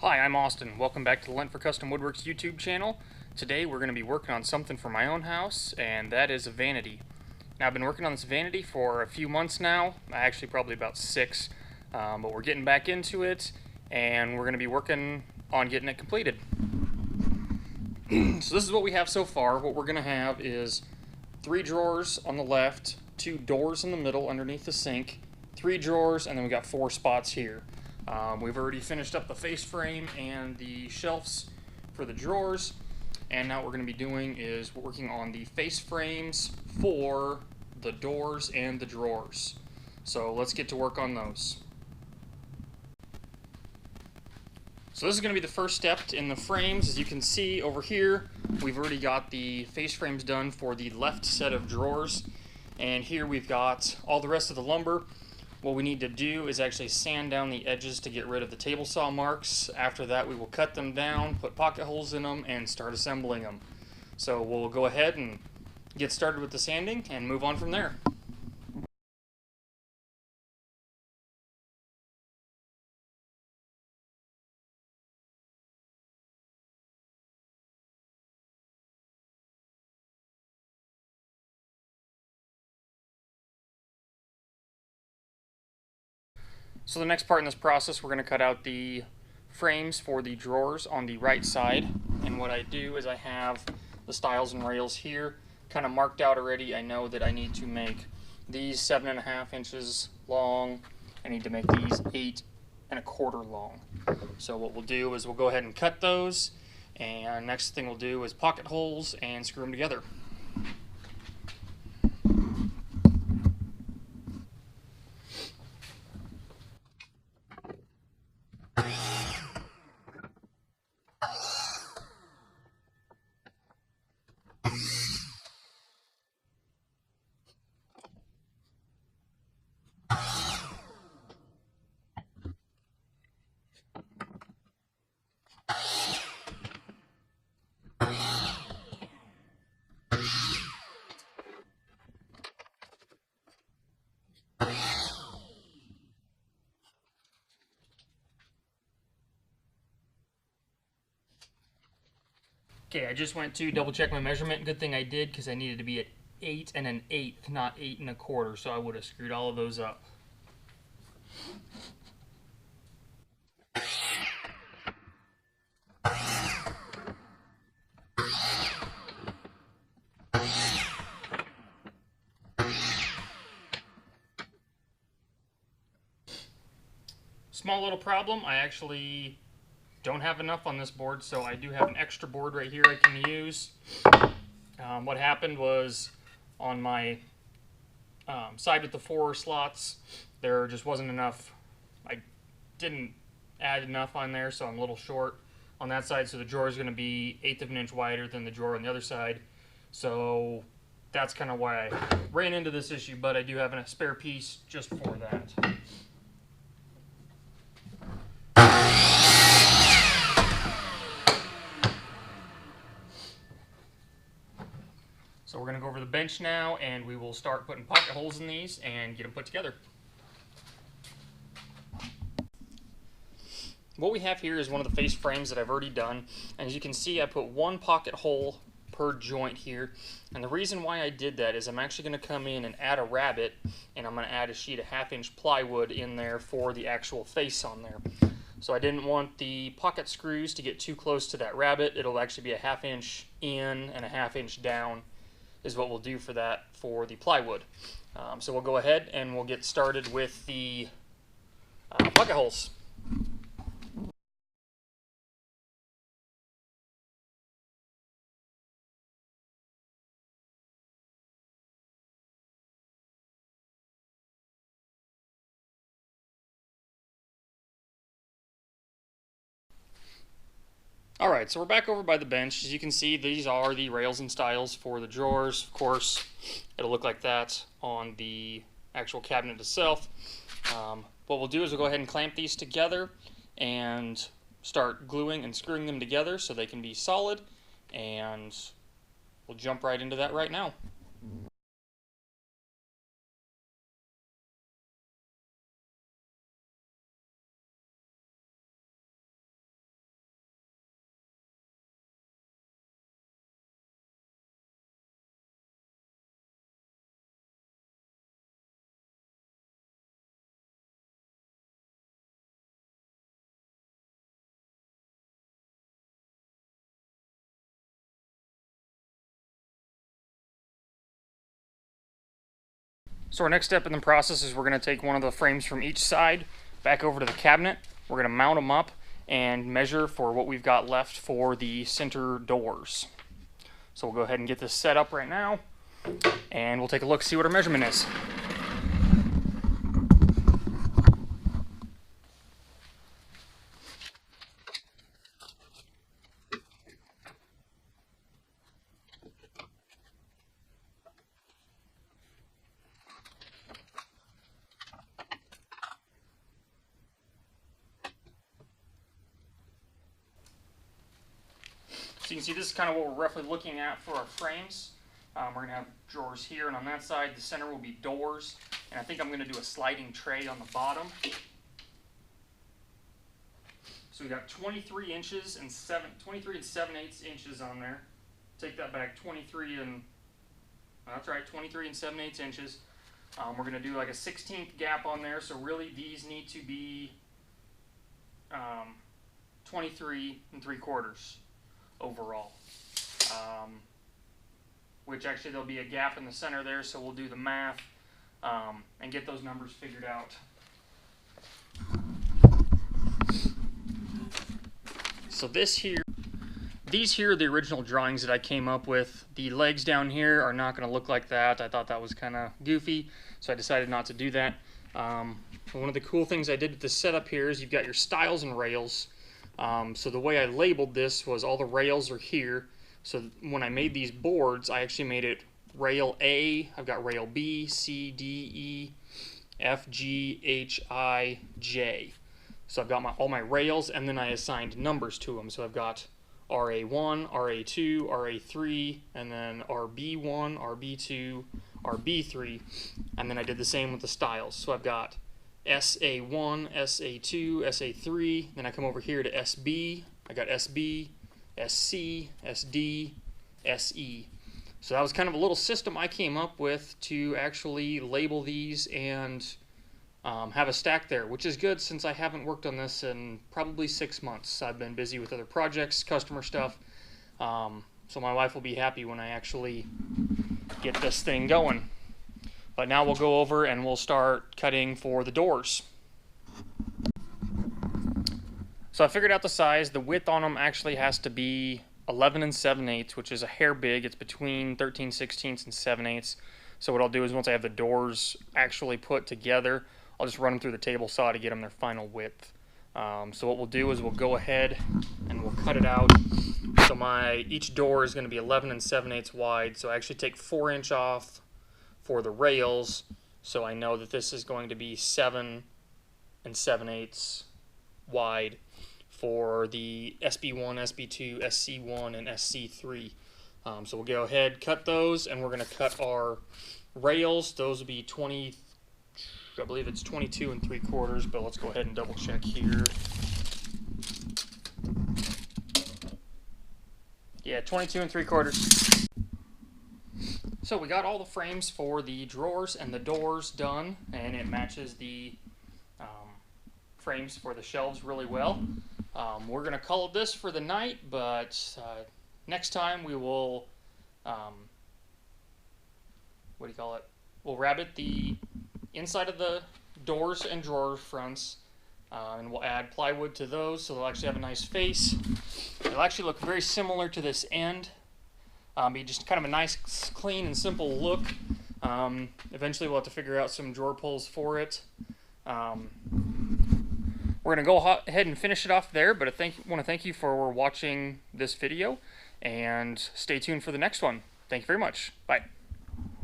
Hi, I'm Austin. Welcome back to the Lentfer Custom Woodworks YouTube channel. Today we're going to be working on something for my own house, and that is a vanity. Now, I've been working on this vanity for a few months now, actually probably about 6, but we're getting back into it, and we're going to be working on getting it completed. So this is what we have so far. What we're going to have is 3 drawers on the left, 2 doors in the middle underneath the sink, 3 drawers, and then we got 4 spots here. We've already finished up the face frame and the shelves for the drawers, and now what we're going to be doing is working on the face frames for the doors and the drawers. So let's get to work on those. So this is going to be the first step in the frames. As you can see over here, we've already got the face frames done for the left set of drawers, and here we've got all the rest of the lumber. What we need to do is actually sand down the edges to get rid of the table saw marks. After that, we will cut them down, put pocket holes in them, and start assembling them. So we'll go ahead and get started with the sanding and move on from there. So the next part in this process, we're going to cut out the frames for the drawers on the right side. And what I do is I have the stiles and rails here kind of marked out already. I know that I need to make these 7.5 inches long. I need to make these 8.25 long. So what we'll do is we'll go ahead and cut those. And next thing we'll do is pocket holes and screw them together. Okay, I just went to double check my measurement. Good thing I did, because I needed to be at 8 1/8, not 8 1/4, so I would have screwed all of those up. Small little problem, I actually don't have enough on this board, so I do have an extra board right here I can use. What happened was on my side with the 4 slots, there just wasn't enough. I didn't add enough on there, so I'm a little short on that side. So the drawer is going to be 1/8 of an inch wider than the drawer on the other side. So that's kind of why I ran into this issue, but I do have a spare piece just for that. So we're going to go over the bench now, and we will start putting pocket holes in these and get them put together. What we have here is one of the face frames that I've already done, and as you can see, I put 1 pocket hole per joint here. And the reason why I did that is I'm actually going to come in and add a rabbet, and I'm going to add a sheet of 1/2 inch plywood in there for the actual face on there. So I didn't want the pocket screws to get too close to that rabbet. It'll actually be a 1/2 inch in and a 1/2 inch down is what we'll do for that for the plywood. So we'll go ahead and we'll get started with the pocket holes. Alright, so we're back over by the bench. As you can see, these are the rails and stiles for the drawers. Of course, it'll look like that on the actual cabinet itself. What we'll do is we'll go ahead and clamp these together and start gluing and screwing them together so they can be solid, and we'll jump right into that right now. So our next step in the process is we're going to take one of the frames from each side back over to the cabinet. We're going to mount them up and measure for what we've got left for the center doors. So we'll go ahead and get this set up right now, and we'll take a look, see what our measurement is. So you can see this is kind of what we're roughly looking at for our frames. We're going to have drawers here, and on that side, the center will be doors. And I think I'm going to do a sliding tray on the bottom. So we got 23 inches and 7/8 inches on there. Take that back, 23 and 7/8 inches. We're going to do like a 16th gap on there. So really, these need to be 23 3/4 overall. Which actually there'll be a gap in the center there, so we'll do the math and get those numbers figured out. So these here are the original drawings that I came up with. The legs down here are not going to look like that. I thought that was kind of goofy, so I decided not to do that. One of the cool things I did with this setup here is you've got your stiles and rails. So the way I labeled this was all the rails are here. So when I made these boards, I actually made it rail A, I've got rail B, C, D, E, F, G, H, I, J. So I've got all my rails, and then I assigned numbers to them. So I've got RA1, RA2, RA3, and then RB1, RB2, RB3, and then I did the same with the stiles. So I've got SA1, SA2, SA3, then I come over here to SB, I got SB, SC, SD, SE. So that was kind of a little system I came up with to actually label these and have a stack there, which is good since I haven't worked on this in probably 6 months. I've been busy with other projects, customer stuff, so my wife will be happy when I actually get this thing going. But now we'll go over and we'll start cutting for the doors. So I figured out the size. The width on them actually has to be 11 7/8, which is a hair big. It's between 13/16 and 7/8. So what I'll do is once I have the doors actually put together, I'll just run them through the table saw to get them their final width. So what we'll do is we'll go ahead and we'll cut it out. So each door is going to be 11 7/8 wide. So I actually take 4 inch off for the rails. So I know that this is going to be 7 7/8 wide for the SB1, SB2, SC1, and SC3. So we'll go ahead, cut those, and we're going to cut our rails. Those will be 20, I believe it's 22 3/4, but let's go ahead and double check here. Yeah, 22 3/4. So we got all the frames for the drawers and the doors done, and it matches the frames for the shelves really well. We're going to call it this for the night, but next time we will, we'll rabbet the inside of the doors and drawer fronts, and we'll add plywood to those so they'll actually have a nice face. It'll actually look very similar to this end. Be just kind of a nice, clean, and simple look. Eventually we'll have to figure out some drawer pulls for it. We're going to go ahead and finish it off there, but I want to thank you for watching this video, and stay tuned for the next one. Thank you very much. Bye.